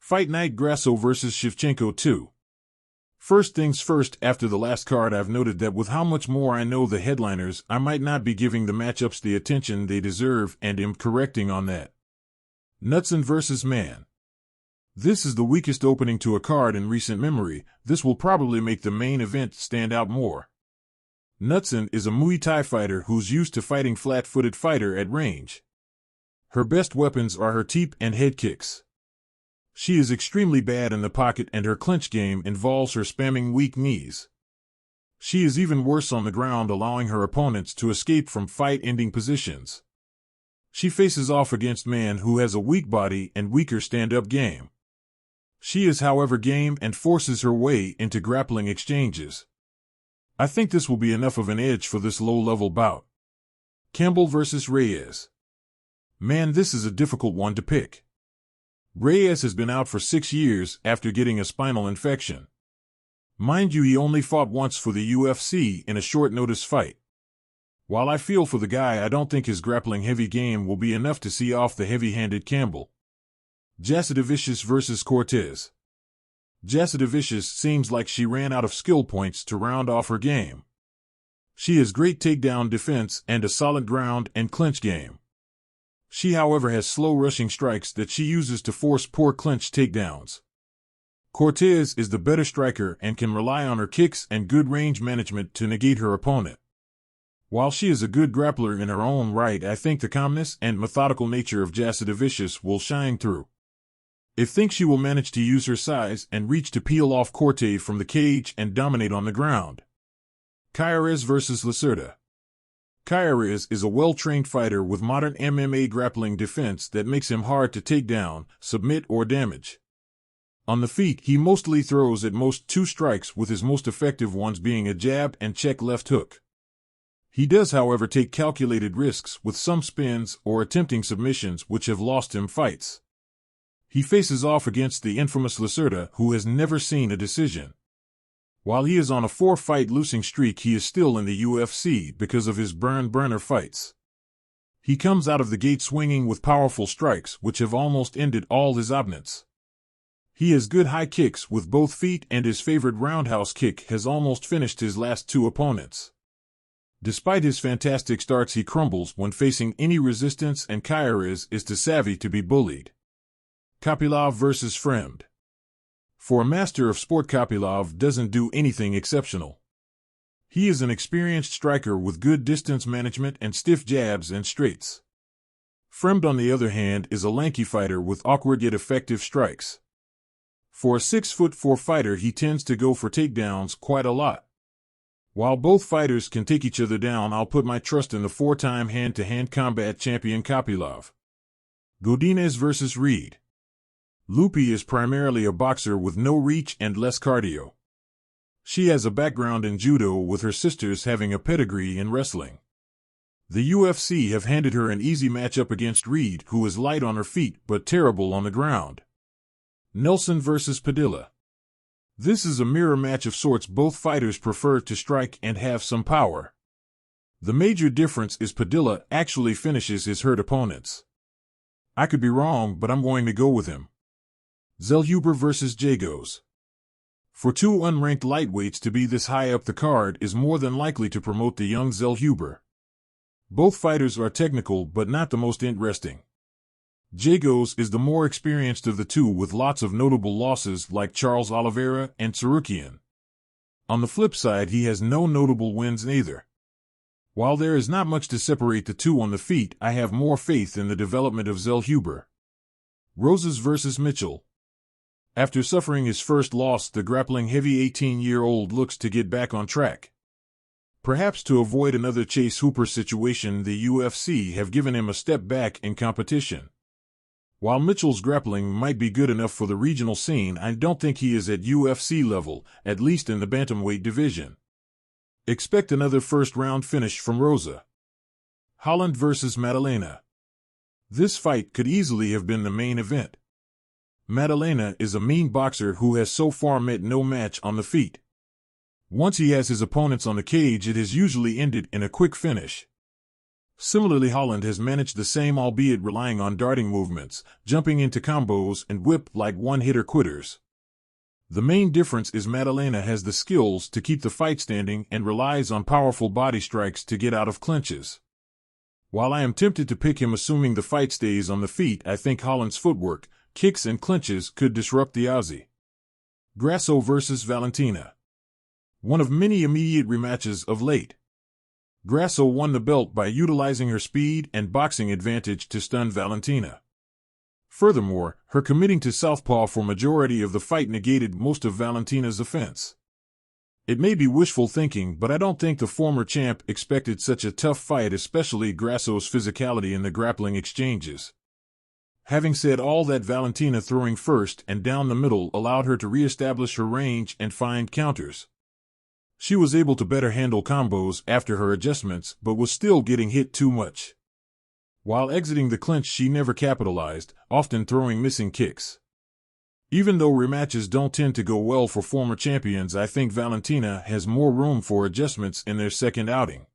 Fight Night Grasso vs. Shevchenko 2. First things first, after the last card I've noted that with how much more I know the headliners, I might not be giving the matchups the attention they deserve and am correcting on that. Knutsson vs. Mann. This is the weakest opening to a card in recent memory. This will probably make the main event stand out more. Knutsson is a Muay Thai fighter who's used to fighting flat-footed fighter at range. Her best weapons are her teep and head kicks. She is extremely bad in the pocket and her clinch game involves her spamming weak knees. She is even worse on the ground, allowing her opponents to escape from fight-ending positions. She faces off against Mann, who has a weak body and weaker stand-up game. She is, however, game and forces her way into grappling exchanges. I think this will be enough of an edge for this low-level bout. Campbell vs. Reyes. Man, this is a difficult one to pick. Reyes has been out for 6 years after getting a spinal infection. Mind you, he only fought once for the UFC in a short-notice fight. While I feel for the guy, I don't think his grappling heavy game will be enough to see off the heavy-handed Campbell. Jasudavicius vs. Cortez. Jasudavicius seems like she ran out of skill points to round off her game. She has great takedown defense and a solid ground and clinch game. She, however, has slow rushing strikes that she uses to force poor clinch takedowns. Cortez is the better striker and can rely on her kicks and good range management to negate her opponent. While she is a good grappler in her own right, I think the calmness and methodical nature of Jasudavicius will shine through. I think she will manage to use her size and reach to peel off Cortez from the cage and dominate on the ground. Chairez vs. Lacerda. Chairez is a well-trained fighter with modern MMA grappling defense that makes him hard to take down, submit, or damage. On the feet, he mostly throws at most 2 strikes, with his most effective ones being a jab and check left hook. He does, however, take calculated risks with some spins or attempting submissions which have lost him fights. He faces off against the infamous Lacerda, who has never seen a decision. While he is on a 4-fight losing streak, he is still in the UFC because of his burner fights. He comes out of the gate swinging with powerful strikes which have almost ended all his opponents. He has good high kicks with both feet and his favorite roundhouse kick has almost finished his last 2 opponents. Despite his fantastic starts, he crumbles when facing any resistance, and Chairez is too savvy to be bullied. Kopylov vs. Fremd. For a master of sport, Kopylov doesn't do anything exceptional. He is an experienced striker with good distance management and stiff jabs and straights. Fremd, on the other hand, is a lanky fighter with awkward yet effective strikes. For a 6'4" fighter, he tends to go for takedowns quite a lot. While both fighters can take each other down, I'll put my trust in the 4-time hand-to-hand combat champion Kopylov. Godinez vs. Reyes. Lupita is primarily a boxer with no reach and less cardio. She has a background in judo, with her sisters having a pedigree in wrestling. The UFC have handed her an easy matchup against Reyes, who is light on her feet but terrible on the ground. Knutsson vs. Padilla. This is a mirror match of sorts. Both fighters prefer to strike and have some power. The major difference is Padilla actually finishes his hurt opponents. I could be wrong, but I'm going to go with him. Zellhuber vs. Giagos. For 2 unranked lightweights to be this high up the card is more than likely to promote the young Zellhuber. Both fighters are technical but not the most interesting. Giagos is the more experienced of the 2, with lots of notable losses like Charles Oliveira and Tsarukian. On the flip side, he has no notable wins either. While there is not much to separate the 2 on the feet, I have more faith in the development of Zellhuber. Rosas vs. Mitchell. After suffering his first loss, the grappling heavy 18-year-old looks to get back on track. Perhaps to avoid another Chase Hooper situation, the UFC have given him a step back in competition. While Mitchell's grappling might be good enough for the regional scene, I don't think he is at UFC level, at least in the bantamweight division. Expect another first-round finish from Rosa. Holland vs. Maddalena. This fight could easily have been the main event. Maddalena is a mean boxer who has so far met no match on the feet. Once he has his opponents on the cage, it has usually ended in a quick finish. Similarly, Holland has managed the same, albeit relying on darting movements, jumping into combos, and whip like one-hitter quitters. The main difference is Maddalena has the skills to keep the fight standing and relies on powerful body strikes to get out of clinches. While I am tempted to pick him assuming the fight stays on the feet, I think Holland's footwork, kicks and clinches could disrupt the Aussie. Grasso versus Valentina. One of many immediate rematches of late. Grasso won the belt by utilizing her speed and boxing advantage to stun Valentina. Furthermore, her committing to southpaw for majority of the fight negated most of Valentina's offense. It may be wishful thinking, but I don't think the former champ expected such a tough fight, especially Grasso's physicality in the grappling exchanges. Having said all that, Valentina throwing first and down the middle allowed her to re-establish her range and find counters. She was able to better handle combos after her adjustments, but was still getting hit too much. While exiting the clinch, she never capitalized, often throwing missing kicks. Even though rematches don't tend to go well for former champions, I think Valentina has more room for adjustments in their second outing.